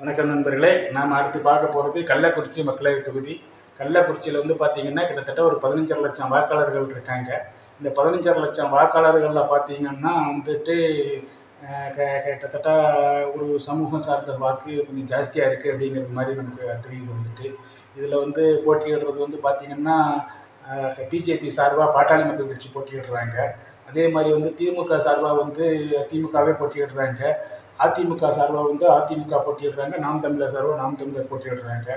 வணக்கம் நண்பர்களே. நாம் அடுத்து பார்க்க போகிறது கள்ளக்குறிச்சி மக்களவை தொகுதி. கள்ளக்குறிச்சியில் வந்து பார்த்திங்கன்னா கிட்டத்தட்ட ஒரு 15 லட்சம் வாக்காளர்கள் இருக்காங்க. இந்த 15 லட்சம் வாக்காளர்களில் பார்த்திங்கன்னா வந்துட்டு கிட்டத்தட்ட ஒரு சமூகம் சார்ந்த வாக்கு கொஞ்சம் ஜாஸ்தியாக இருக்குது அப்படிங்கிறது மாதிரி நமக்கு தெரியுது. வந்துட்டு இதில் வந்து போட்டியிடுறது வந்து பார்த்திங்கன்னா பிஜேபி சார்பாக பாட்டாளி மக்கள் கட்சி போட்டியிடுறாங்க. அதே மாதிரி வந்து திமுக சார்பாக வந்து திமுகவே போட்டியிடுறாங்க. அதிமுக சார்பாக வந்து அதிமுக போட்டியிடுறாங்க. நாம் தமிழர் சார்பாக நாம் தமிழர் போட்டியிடுறாங்க.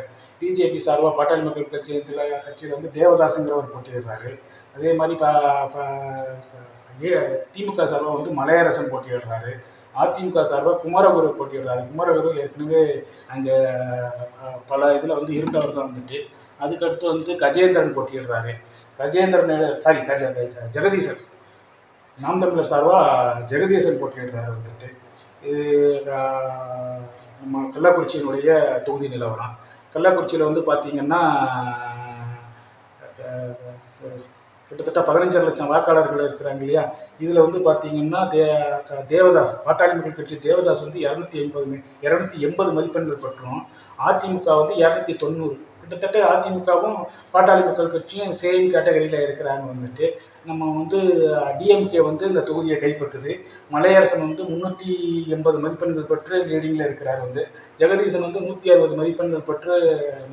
பிஜேபி சார்பாக பாட்டாளி மக்கள் கட்சியில் வந்து தேவதாசுங்கிறவர் போட்டியிடுறாரு. அதே மாதிரி திமுக சார்பாக வந்து மலையரசன் போட்டியிடுறாரு. அதிமுக சார்பாக குமரகுரு போட்டியிடுறாரு. குமரகுரு ஏற்கனவே அங்கே பல இதில் வந்து இருந்தவர் தான். வந்துட்டு அதுக்கடுத்து வந்து கஜேந்திரன் போட்டியிடுறாரு. ஜெகதீசன் நாம் தமிழர் சார்பாக ஜெகதீசன் போட்டியிடுறாரு. வந்துட்டு இது நம்ம கள்ளக்குறிச்சியினுடைய தொகுதி நிலவரம். கள்ளக்குறிச்சியில் வந்து பார்த்திங்கன்னா கிட்டத்தட்ட 15 லட்சம் வாக்காளர்கள் இருக்கிறாங்க இல்லையா. இதில் வந்து பார்த்திங்கன்னா தேவதாஸ் பாட்டாளி மக்கள் கட்சி தேவதாஸ் வந்து 280 மதிப்பெண்கள் பெற்றோம். அதிமுக வந்து 290. கிட்டத்தட்ட அதிமுகவும் பாட்டாளி மக்கள் கட்சியும் சேம் கேட்டகரியில் இருக்கிறாங்க. வந்துட்டு நம்ம வந்து டிஎம்கே வந்து இந்த தொகுதியை கைப்பற்றுது. மலையரசன் வந்து 380 மதிப்பெண்கள் பெற்று லீடிங்கில் இருக்கிறார். வந்து ஜெகதீசன் வந்து 160 மதிப்பெண்கள் பெற்று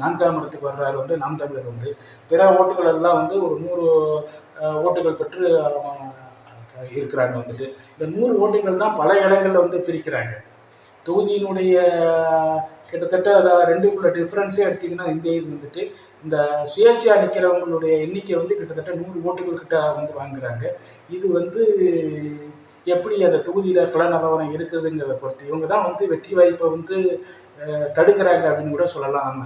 4ஆம் இடத்துக்கு வர்றாரு. வந்து நாம் தமிழர் வந்து பிற ஓட்டுகள் எல்லாம் வந்து ஒரு 100 ஓட்டுகள் பெற்று இருக்கிறாங்க. வந்துட்டு இந்த 100 ஓட்டுகள் தான் பல இடங்களில் வந்து பிரிக்கிறாங்க. தொகுதியினுடைய கிட்டத்தட்ட 2 டிஃப்ரென்ஸே எடுத்திங்கன்னா இந்திய வந்துட்டு இந்த சுயேட்சையாக நிற்கிறவங்களுடைய எண்ணிக்கை வந்து கிட்டத்தட்ட 100 ஓட்டுகள் கிட்ட வந்து வாங்குறாங்க. இது வந்து எப்படி அந்த தொகுதியில் கள நிலவரம் இருக்குதுங்கிறத பொறுத்து இவங்க தான் வந்து வெற்றி வாய்ப்பை வந்து தடுக்கிறாங்க அப்படின்னு கூட சொல்லலாம்